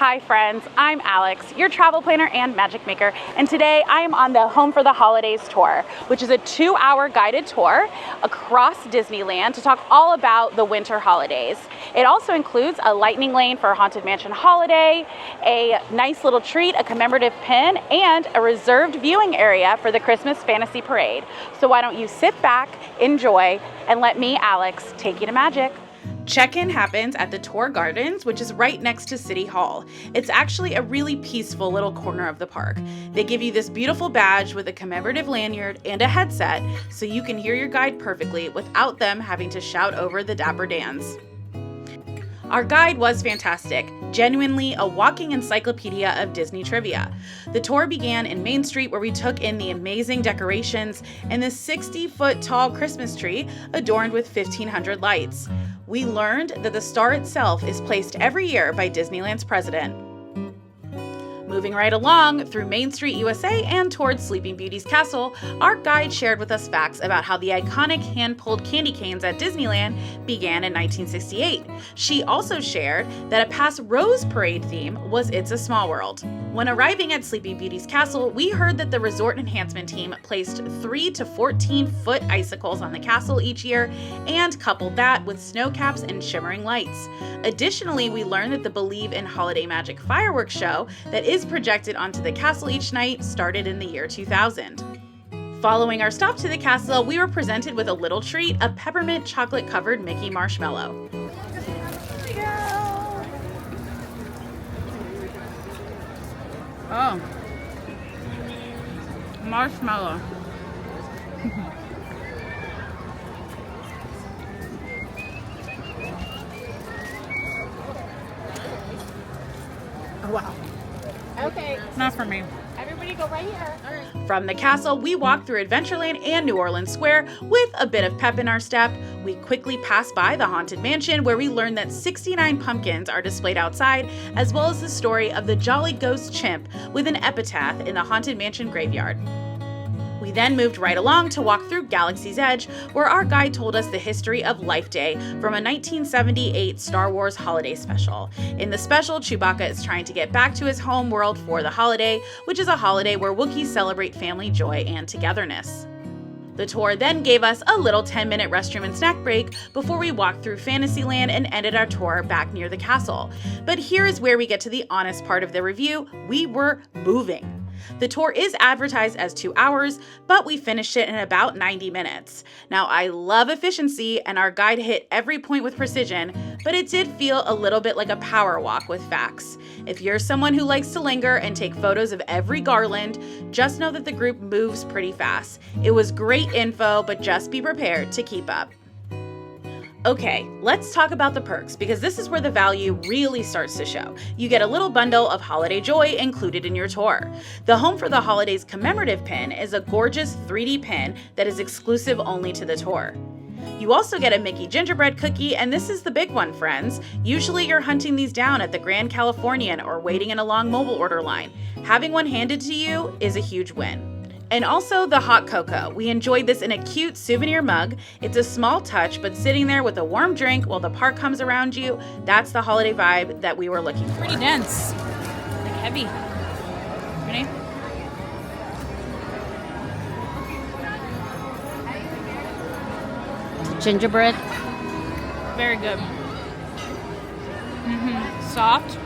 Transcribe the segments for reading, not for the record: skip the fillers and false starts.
Hi friends, I'm Alex, your travel planner and magic maker, and today I am on the Home for the Holidays tour, which is a 2-hour guided tour across Disneyland to talk all about the winter holidays. It also includes a lightning lane for Haunted Mansion Holiday, a nice little treat, a commemorative pin, and a reserved viewing area for the Christmas Fantasy Parade. So why don't you sit back, enjoy, and let me, Alex, take you to magic. Check-in happens at the Tour Gardens, which is right next to City Hall. It's actually a really peaceful little corner of the park. They give you this beautiful badge with a commemorative lanyard and a headset so you can hear your guide perfectly without them having to shout over the Dapper Dans. Our guide was fantastic, genuinely a walking encyclopedia of Disney trivia. The tour began in Main Street, where we took in the amazing decorations and the 60-foot tall Christmas tree adorned with 1,500 lights. We learned that the star itself is placed every year by Disneyland's president. Moving right along through Main Street, USA, and towards Sleeping Beauty's castle, our guide shared with us facts about how the iconic hand-pulled candy canes at Disneyland began in 1968. She also shared that a past Rose Parade theme was It's a Small World. When arriving at Sleeping Beauty's castle, we heard that the resort enhancement team placed 3 to 14-foot icicles on the castle each year and coupled that with snow caps and shimmering lights. Additionally, we learned that the Believe in Holiday Magic fireworks show that is projected onto the castle each night started in the year 2000. Following our stop to the castle, we were presented with a little treat, a peppermint chocolate-covered Mickey marshmallow. Oh, marshmallow. Oh, wow. Okay. Not for me. Everybody go right here. All right. From the castle, we walked through Adventureland and New Orleans Square with a bit of pep in our step. We quickly passed by the Haunted Mansion, where we learned that 69 pumpkins are displayed outside, as well as the story of the Jolly Ghost Chimp with an epitaph in the Haunted Mansion graveyard. We then moved right along to walk through Galaxy's Edge, where our guide told us the history of Life Day from a 1978 Star Wars holiday special. In the special, Chewbacca is trying to get back to his home world for the holiday, which is a holiday where Wookiees celebrate family joy and togetherness. The tour then gave us a little 10-minute restroom and snack break before we walked through Fantasyland and ended our tour back near the castle. But here is where we get to the honest part of the review. We were moving. The tour is advertised as 2 hours, but we finished it in about 90 minutes. Now, I love efficiency, and our guide hit every point with precision, but it did feel a little bit like a power walk with facts. If you're someone who likes to linger and take photos of every garland, just know that the group moves pretty fast. It was great info, but just be prepared to keep up. Okay, let's talk about the perks, because this is where the value really starts to show. You get a little bundle of holiday joy included in your tour. The Home for the Holidays commemorative pin is a gorgeous 3D pin that is exclusive only to the tour. You also get a Mickey gingerbread cookie, and this is the big one, friends. Usually you're hunting these down at the Grand Californian or waiting in a long mobile order line. Having one handed to you is a huge win. And also the hot cocoa. We enjoyed this in a cute souvenir mug. It's a small touch, but sitting there with a warm drink while the park comes around you, that's the holiday vibe that we were looking for. Pretty dense. Like heavy. Ready? Gingerbread. Very good. Soft.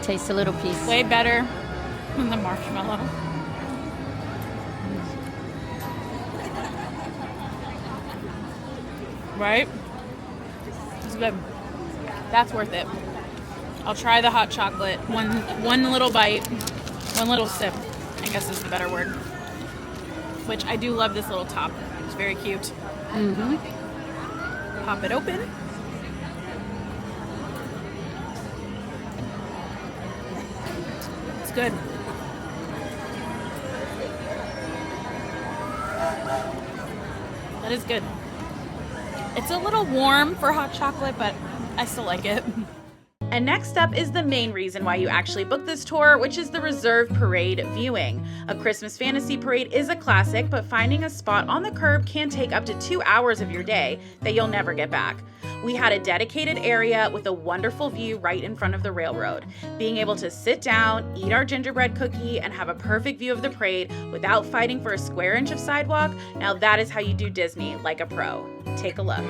Taste a little piece. Way better than the marshmallow. Right? It's good. That's worth it. I'll try the hot chocolate. One little bite, one little sip, I guess is the better word. Which I do love this little top. It's very cute. Pop it open. Good. That is good. It's a little warm for hot chocolate, but I still like it. And next up is the main reason why you actually book this tour, which is the reserve parade viewing. A Christmas Fantasy Parade is a classic, but finding a spot on the curb can take up to 2 hours of your day that you'll never get back. We had a dedicated area with a wonderful view right in front of the railroad. Being able to sit down, eat our gingerbread cookie, and have a perfect view of the parade without fighting for a square inch of sidewalk, now that is how you do Disney like a pro. Take a look.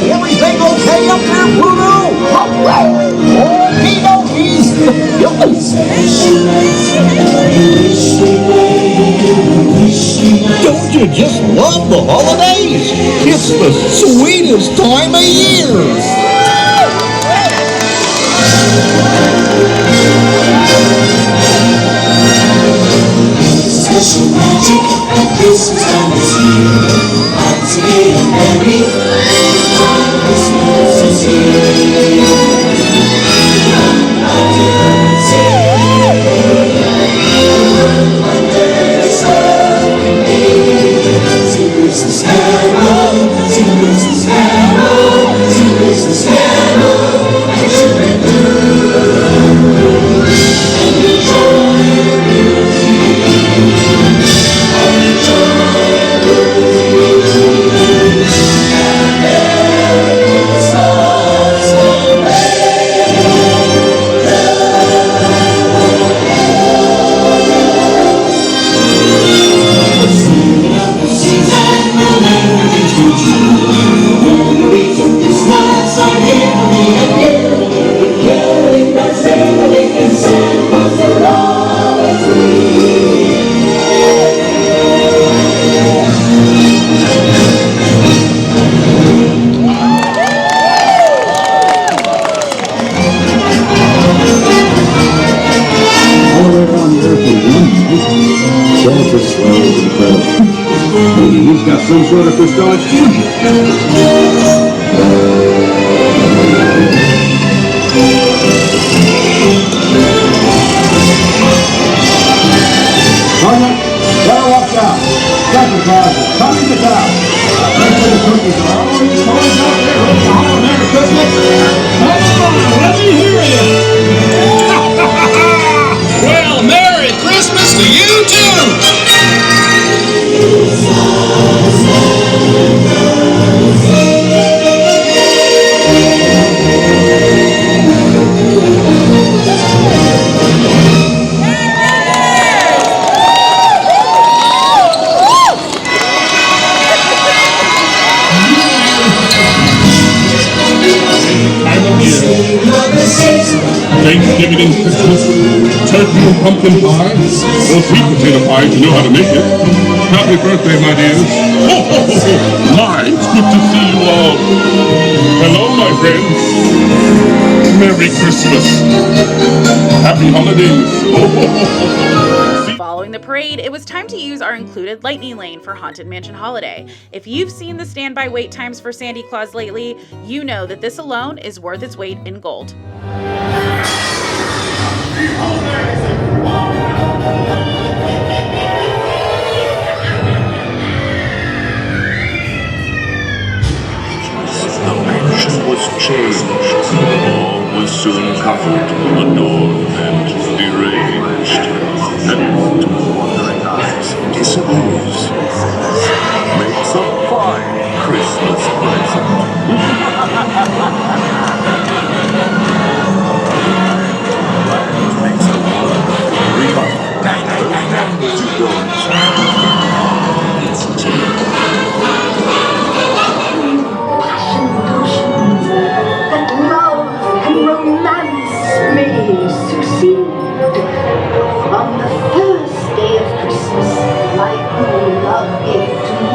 Everything okay up there, Pluto? Don't you just love the holidays? It's the sweetest time of year. Special magic at Christmas time is here. Lots of gay and merry. Christmas is here. Come out and see. Wonder is what we need. Sing Christmas carol, sing Christmas carol, sing Christmas carol, and children do. And enjoy the music. He's got some sort of Christmas fusion. Sergeant, better watch out. Santa Claus is coming to town. Thanks for the cookies. Are all you boys out there ready to holler Merry Christmas? Come on, let me hear you. Well, Merry Christmas to you too. Thanksgiving and Christmas, turkey and pumpkin pie, or sweet potato pie if you know how to make it. Happy birthday, my dears. My, it's good to see you all. Hello, my friends. Merry Christmas. Happy holidays. Following the parade, it was time to use our included lightning lane for Haunted Mansion Holiday. If you've seen the standby wait times for Sandy Claus lately, you know that this alone is worth its weight in gold. The mansion was changed. All was soon covered, adorned, and deranged. And to wondering eyes, disagrees. Makes a fine Christmas present. Makes a wonderful remodel. To go It's that love and romance may succeed. On the first day of Christmas, my own love gave to me.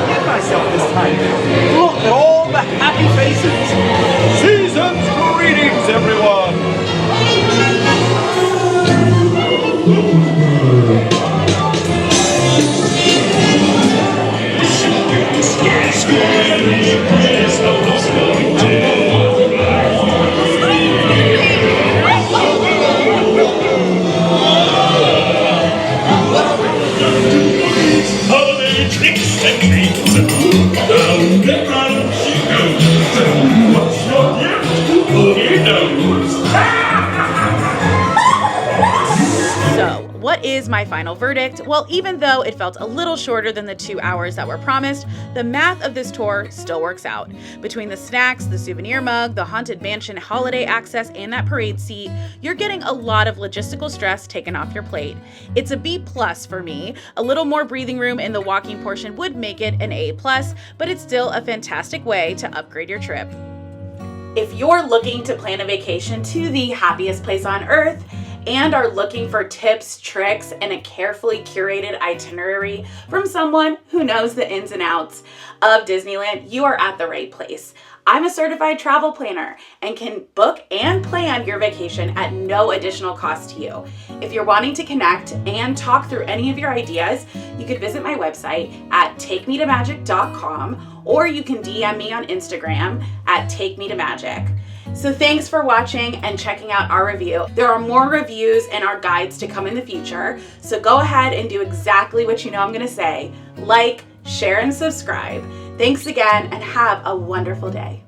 Get myself this time. Look at all the happy faces. Season's greetings, everyone. Holiday tricks and treats. Down the front she goes. What's your gift? Who knows? So, what is my final verdict? Well, even though it felt a little shorter than the 2 hours that were promised, the math of this tour still works out. Between the snacks, the souvenir mug, the Haunted Mansion holiday access, and that parade seat, you're getting a lot of logistical stress taken off your plate. It's a B+ for me. A little more breathing room in the walking portion would make it an A+, but it's still a fantastic way to upgrade your trip. If you're looking to plan a vacation to the happiest place on earth, and are looking for tips, tricks, and a carefully curated itinerary from someone who knows the ins and outs of Disneyland, you are at the right place. I'm a certified travel planner and can book and plan your vacation at no additional cost to you. If you're wanting to connect and talk through any of your ideas, you could visit my website at takemetomagic.com, or you can DM me on Instagram at takemetomagic. So thanks for watching and checking out our review. There are more reviews and our guides to come in the future, so go ahead and do exactly what you know I'm gonna say. Like, share, and subscribe. Thanks again, and have a wonderful day.